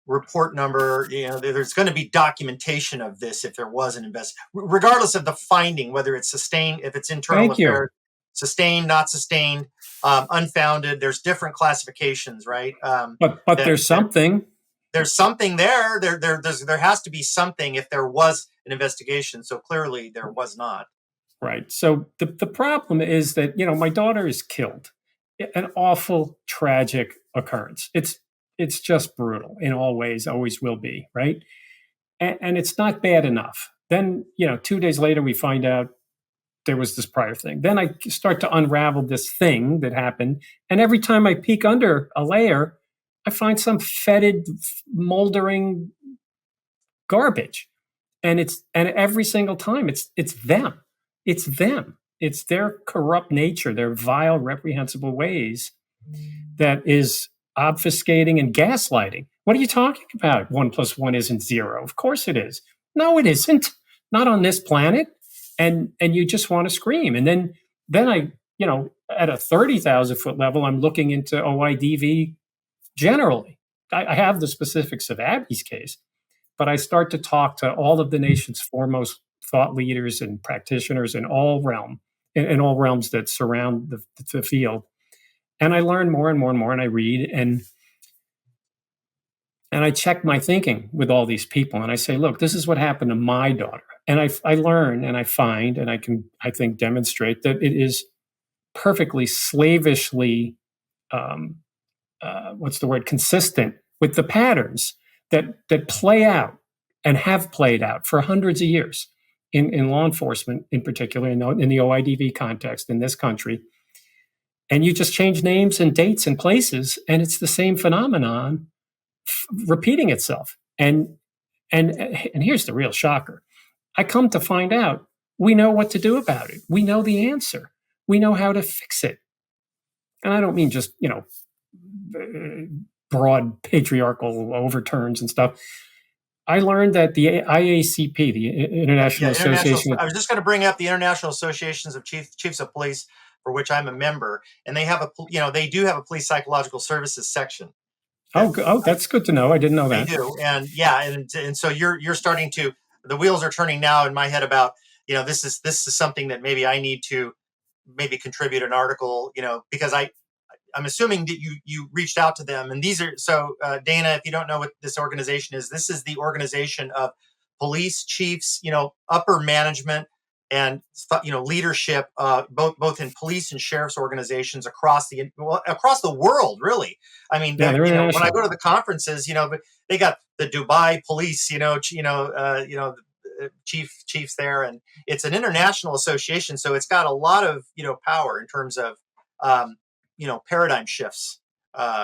report number. There's going to be documentation of this if there was an investigation, regardless of the finding, whether it's sustained, if it's internal thank you. affairs, sustained, not sustained, unfounded. There's different classifications, right? But there's something. There's something there. There has to be something if there was an investigation. So clearly there was not. Right. So the problem is that, my daughter is killed. An awful, tragic occurrence. It's just brutal in all ways, always will be, right? And it's not bad enough. Then, 2 days later, we find out there was this prior thing. Then I start to unravel this thing that happened. And every time I peek under a layer, I find some fetid, moldering garbage. And every single time it's them. It's them. It's their corrupt nature, their vile, reprehensible ways that is obfuscating and gaslighting. What are you talking about? 1 + 1 isn't 0. Of course it is. No, it isn't. Not on this planet. And you just want to scream. And then I, at a 30,000-foot level, I'm looking into OIDV generally. I have the specifics of Abby's case, but I start to talk to all of the nation's foremost thought leaders and practitioners in all realms that surround the field. And I learn more and more and more, and I read and I check my thinking with all these people, and I say, look, this is what happened to my daughter. And I learn and I find, and I can, I think, demonstrate that it is perfectly slavishly, consistent with the patterns that play out and have played out for hundreds of years in law enforcement, in particular, in the OIDV context in this country. And you just change names and dates and places, and it's the same phenomenon repeating itself. And here's the real shocker. I come to find out we know what to do about it. We know the answer. We know how to fix it. And I don't mean just, broad patriarchal overturns and stuff. I learned that the IACP, the International Association. I was just going to bring up the International Associations of Chiefs of Police, for which I'm a member, and they have they do have a police psychological services section. That's good to know. I didn't know that. They do, and so you're starting to, the wheels are turning now in my head about, this is something that maybe I need to maybe contribute an article, because I'm assuming that you reached out to them, and these are, so Dana, if you don't know what this organization is, this is the organization of police chiefs, upper management and leadership, both in police and sheriff's organizations across the world, really. I mean, yeah, when I go to the conferences, they got the Dubai police, chiefs there, and it's an international association, so it's got a lot of power in terms of paradigm shifts.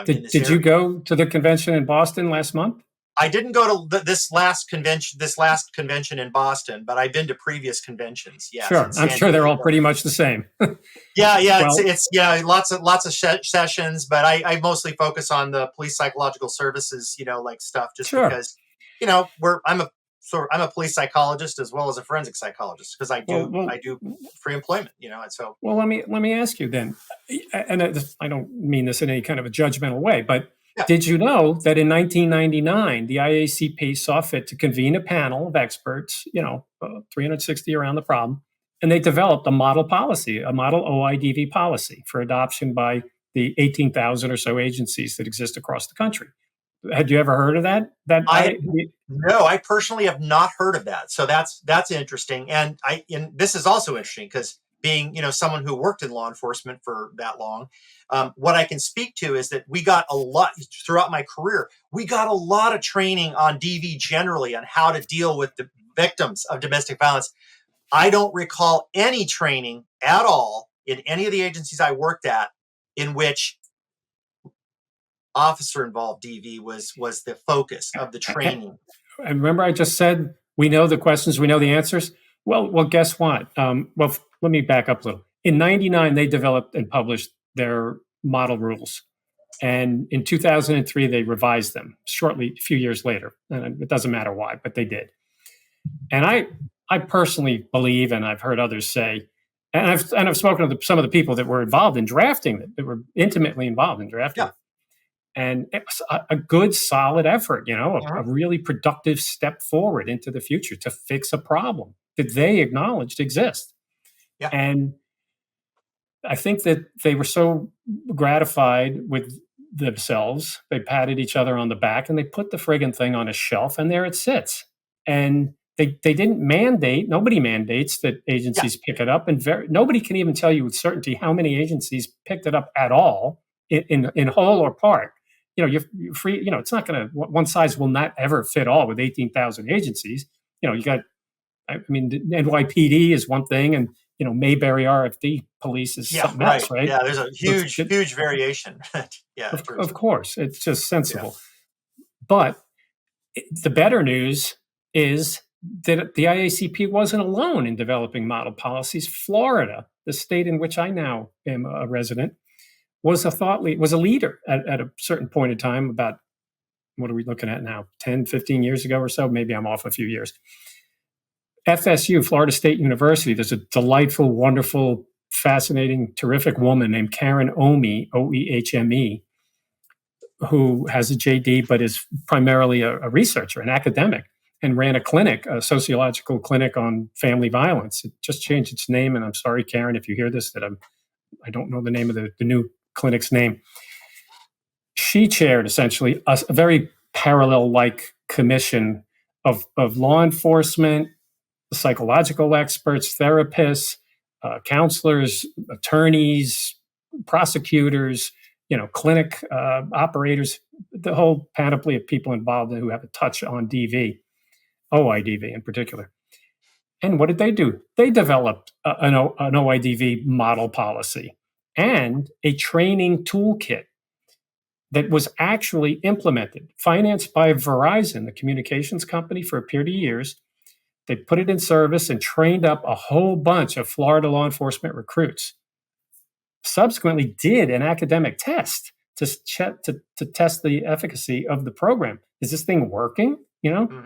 Did you go to the convention in Boston last month? I didn't go to this last convention in Boston, but I've been to previous conventions. Yes, sure. I'm sure they're all pretty much the same. Yeah. Well, it's lots of sessions, but I mostly focus on the police psychological services, like stuff, just because, I'm a I'm a police psychologist as well as a forensic psychologist because Well, I do free employment, and so. well, let me ask you then, and I don't mean this in any kind of a judgmental way, but Yeah. did you know that in 1999 the IACP saw fit to convene a panel of experts, 360 around the problem, and they developed a model policy, a model OIDV policy for adoption by the 18,000 or so agencies that exist across the country. Had you ever heard of that? No, I personally have not heard of that. So that's interesting. And this is also interesting because being, someone who worked in law enforcement for that long, what I can speak to is that we got a lot throughout my career. We got a lot of training on DV generally on how to deal with the victims of domestic violence. I don't recall any training at all in any of the agencies I worked at in which officer involved DV was the focus of the training. And remember, I just said we know the questions, we know the answers. Well, guess what? Let me back up a little. In '99, they developed and published their model rules, and in 2003, they revised them shortly, a few years later. And it doesn't matter why, but they did. And I personally believe, and I've heard others say, and I've spoken to some of the people that were involved in drafting it, that were intimately involved in drafting. Yeah. And it was a good, solid effort, a really productive step forward into the future to fix a problem that they acknowledged exists. Yeah. And I think that they were so gratified with themselves, they patted each other on the back and they put the friggin' thing on a shelf, and there it sits. And they didn't mandate, nobody mandates that agencies pick it up, and nobody can even tell you with certainty how many agencies picked it up at all in whole or part. You're free, it's not going to, one size will not ever fit all with 18,000 agencies. You got, NYPD is one thing, and, Mayberry RFD police is something else, right? Yeah, there's a huge variation. Yeah. Of course, it's just sensible. Yeah. But the better news is that the IACP wasn't alone in developing model policies. Florida, the state in which I now am a resident, was a leader at a certain point in time, about, what are we looking at now, 10, 15 years ago or so? Maybe I'm off a few years. FSU, Florida State University, there's a delightful, wonderful, fascinating, terrific woman named Karen Ohme, Ohme, who has a JD but is primarily a researcher, an academic, and ran a clinic, a sociological clinic on family violence. It just changed its name, and I'm sorry, Karen, if you hear this, that I don't know the name of the new clinic's name. She chaired essentially a very parallel-like commission of law enforcement, psychological experts, therapists, counselors, attorneys, prosecutors, clinic operators, the whole panoply of people involved who have a touch on DV, OIDV in particular. And what did they do? They developed an OIDV model policy and a training toolkit that was actually implemented, financed by Verizon, the communications company, for a period of years. They put it in service and trained up a whole bunch of Florida law enforcement recruits. Subsequently did an academic test to test the efficacy of the program. Is this thing working?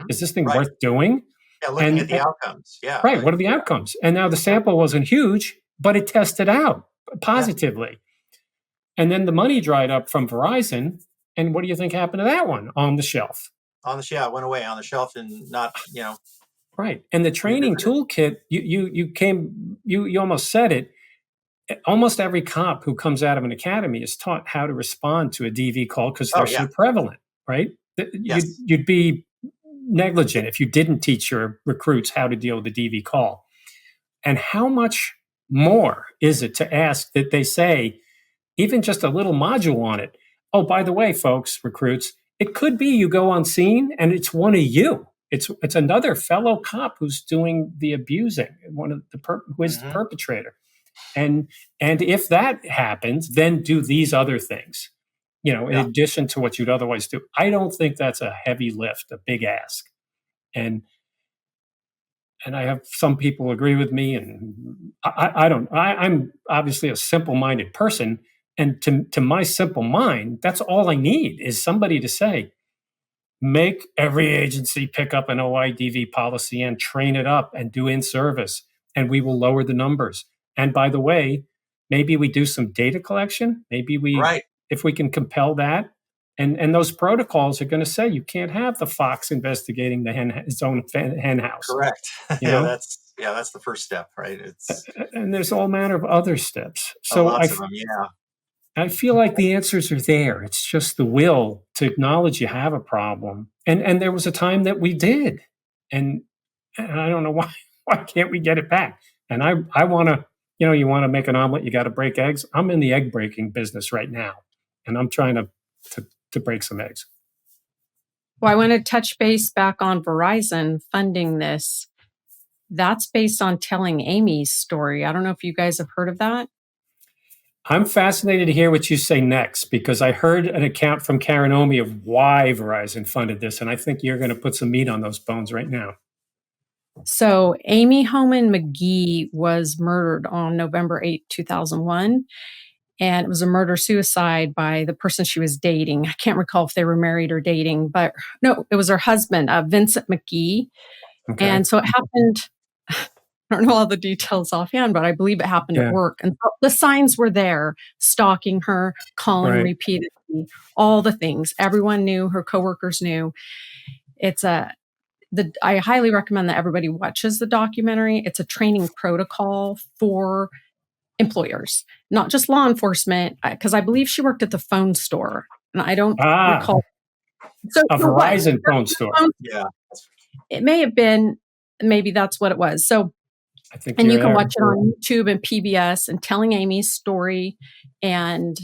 Is this thing worth doing? Yeah, looking at the outcomes. Yeah. Right. What are the outcomes? And now the sample wasn't huge, but it tested out positively. Yeah. And then the money dried up from Verizon. And what do you think happened to that one? On the shelf. It went away on the shelf and not, Right. And the training toolkit, you almost said it. Almost every cop who comes out of an academy is taught how to respond to a DV call because they're so prevalent, right? Yes. You'd be negligent if you didn't teach your recruits how to deal with a DV call. And how much more is it to ask that they say, even just a little module on it? Oh, by the way, folks, recruits, it could be you go on scene and it's one of you. It's another fellow cop who's doing the abusing, one of who is the perpetrator. And if that happens, then do these other things, in addition to what you'd otherwise do. I don't think that's a heavy lift, a big ask. And I have some people agree with me, and I don't. I'm obviously a simple-minded person, and to my simple mind, that's all I need is somebody to say, Make every agency pick up an OIDV policy and train it up and do in service, and we will lower the numbers. And by the way, maybe we do some data collection. Maybe Right. if we can compel that, and those protocols are going to say you can't have the fox investigating its own hen house. Correct. You know, that's the first step, right? It's and there's all manner of other steps. So lots of them. Yeah. I feel like the answers are there. It's just the will to acknowledge you have a problem. And there was a time that we did. And I don't know why can't we get it back? And I want to, you want to make an omelet, you got to break eggs. I'm in the egg breaking business right now, and I'm trying to break some eggs. Well, I want to touch base back on Verizon funding this. That's based on telling Amy's story. I don't know if you guys have heard of that. I'm fascinated to hear what you say next, because I heard an account from Karen Omi of why Verizon funded this, and I think you're going to put some meat on those bones right now. So Amy Holman McGee was murdered on November 8, 2001. And it was a murder-suicide by the person she was dating. I can't recall if they were married or dating, but no, it was her husband, Vincent McGee. Okay. And so it happened, I don't know all the details offhand, but I believe it happened at work. And the signs were there, stalking her, calling repeatedly, all the things. Everyone knew, her coworkers knew. I highly recommend that everybody watches the documentary. It's a training protocol for employers, not just law enforcement, because I believe she worked at the phone store, and I don't recall. So a Verizon phone store. Yeah, it may have been. Maybe that's what it was. So, I think, and you can watch it on YouTube and PBS, and telling Amy's story, and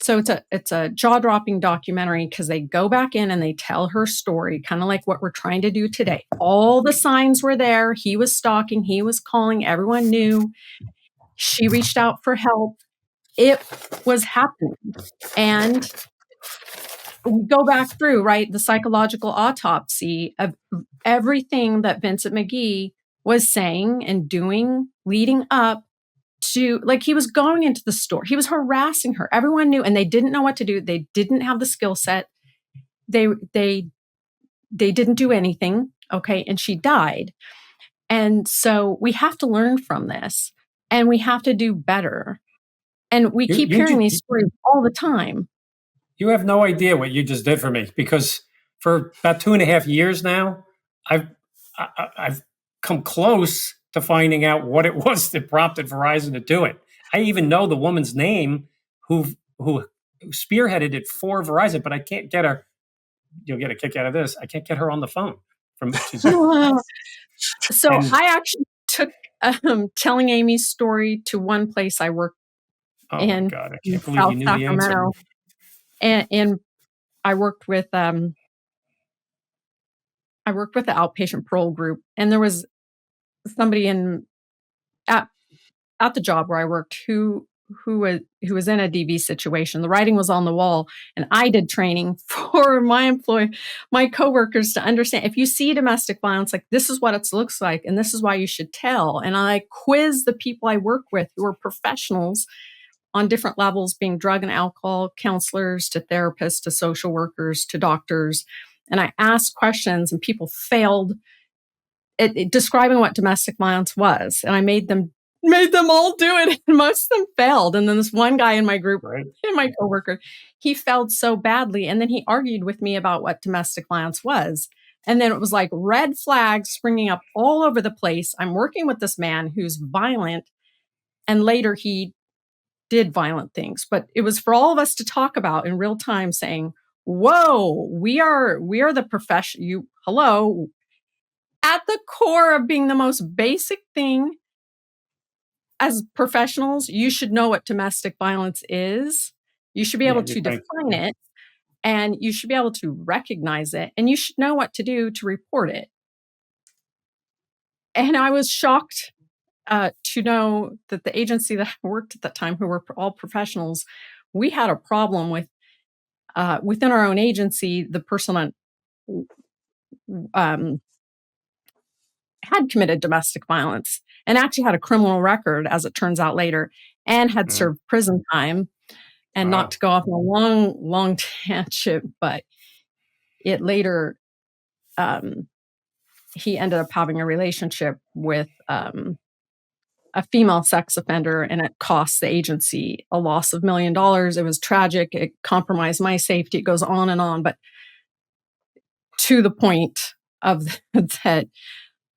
so it's a jaw-dropping documentary because they go back in and they tell her story, kind of like what we're trying to do today. All the signs were there. He was stalking. He was calling. Everyone knew. She reached out for help. It was happening. And we go back through, right, the psychological autopsy of everything that Vincent McGee was saying and doing leading up to, like, he was going into the store. He was harassing her. Everyone knew, and they didn't know what to do. They didn't have the skill set. They didn't do anything. Okay. And she died. And so we have to learn from this, and we have to do better. And we keep hearing these stories all the time. You have no idea what you just did for me, because for about 2.5 years now, I've come close to finding out what it was that prompted Verizon to do it. I even know the woman's name who spearheaded it for Verizon, but I can't get her. You'll get a kick out of this. I can't get her on the phone. I actually took telling Amy's story to one place I worked in. My God, I can't believe South you knew Sacramento. the answer. And I worked with the outpatient parole group, and there was somebody at the job where I worked who was in a DV situation. The writing was on the wall, and I did training for my coworkers to understand, if you see domestic violence, like, this is what it looks like, and this is why you should tell. And I quiz the people I work with who are professionals on different levels, being drug and alcohol counselors to therapists to social workers to doctors. And I asked questions, and people failed at describing what domestic violence was. And I made them all do it, and most of them failed. And then this one guy in my group, in my coworker, he failed so badly. And then he argued with me about what domestic violence was. And then it was like red flags springing up all over the place. I'm working with this man who's violent, and later he did violent things, but it was for all of us to talk about in real time, saying, whoa, we are the profession. Hello, at the core of being the most basic thing as professionals, you should know what domestic violence is. You should be able to define it, and you should be able to recognize it, and you should know what to do to report it. And I was shocked to know that the agency that I worked at that time, who were all professionals, we had a problem with within our own agency. The person had committed domestic violence and actually had a criminal record, as it turns out later, and had served prison time. And not to go off on a long tangent, but it later, he ended up having a relationship with a female sex offender, and it cost the agency a loss of $1 million. It was tragic. It compromised my safety. It goes on and on. But to the point of that,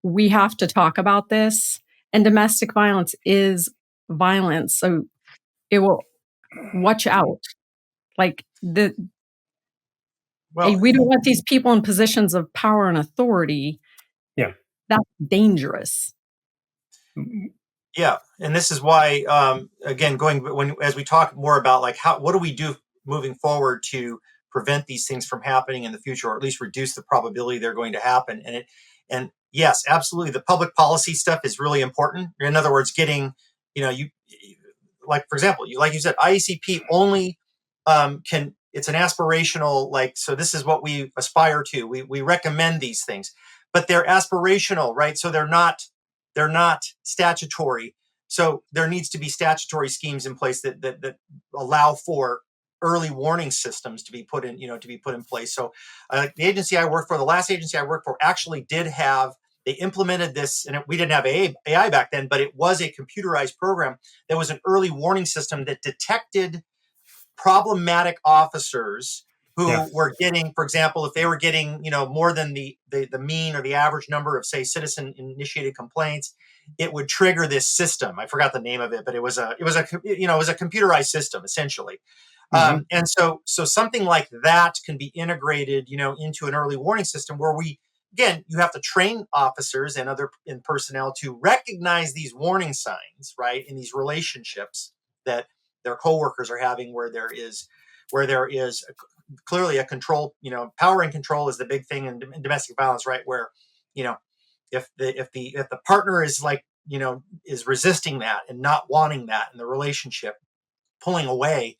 we have to talk about this. And domestic violence is violence. So it will watch out. Like Well, we don't want these people in positions of power and authority. Yeah. That's dangerous. yeah, and this is why, again, as we talk more about like what do we do moving forward to prevent these things from happening in the future, or at least reduce the probability they're going to happen. And yes, absolutely, the public policy stuff is really important. In other words, getting, you like, for example, like you said, IACP only it's an aspirational, like, so this is what we aspire to. We recommend these things, but they're aspirational, right? So they're not statutory. So there needs to be statutory schemes in place that allow for early warning systems to be put in, place. So the agency I worked for, the last agency I worked for, actually they implemented this, and we didn't have AI back then, but it was a computerized program. There was an early warning system that detected problematic officers who were getting, for example, if they were getting, more than the mean or the average number of, say, citizen initiated complaints, it would trigger this system. I forgot the name of it, but it was a computerized system essentially. Mm-hmm. And so something like that can be integrated, into an early warning system where you have to train officers and other personnel to recognize these warning signs, right, in these relationships that their coworkers are having, where there is clearly a control. Power and control is the big thing in domestic violence, right? Where, if the partner is like, is resisting that and not wanting that in the relationship, pulling away,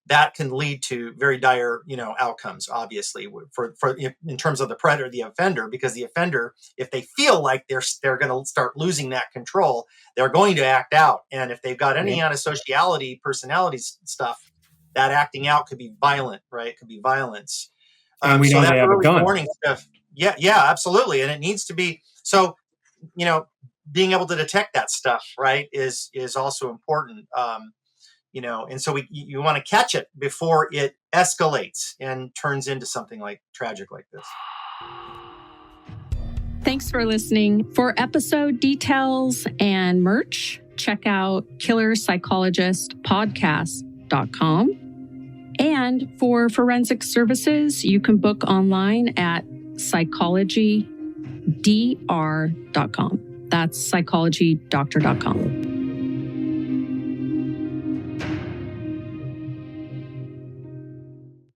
that can lead to very dire, outcomes, obviously, in terms of the predator, the offender, because the offender, if they feel like they're going to start losing that control, they're going to act out. And if they've got any antisociality, personality stuff, that acting out could be violent, right? It could be violence. And we know that they have a early gun. warning stuff. Yeah, absolutely. And it needs to be, so, being able to detect that stuff, right, is also important. And so you want to catch it before it escalates and turns into something like tragic like this. Thanks for listening. For episode details and merch, check out killerpsychologistpodcast.com. And for forensic services, you can book online at psychologydr.com. That's psychologydoctor.com.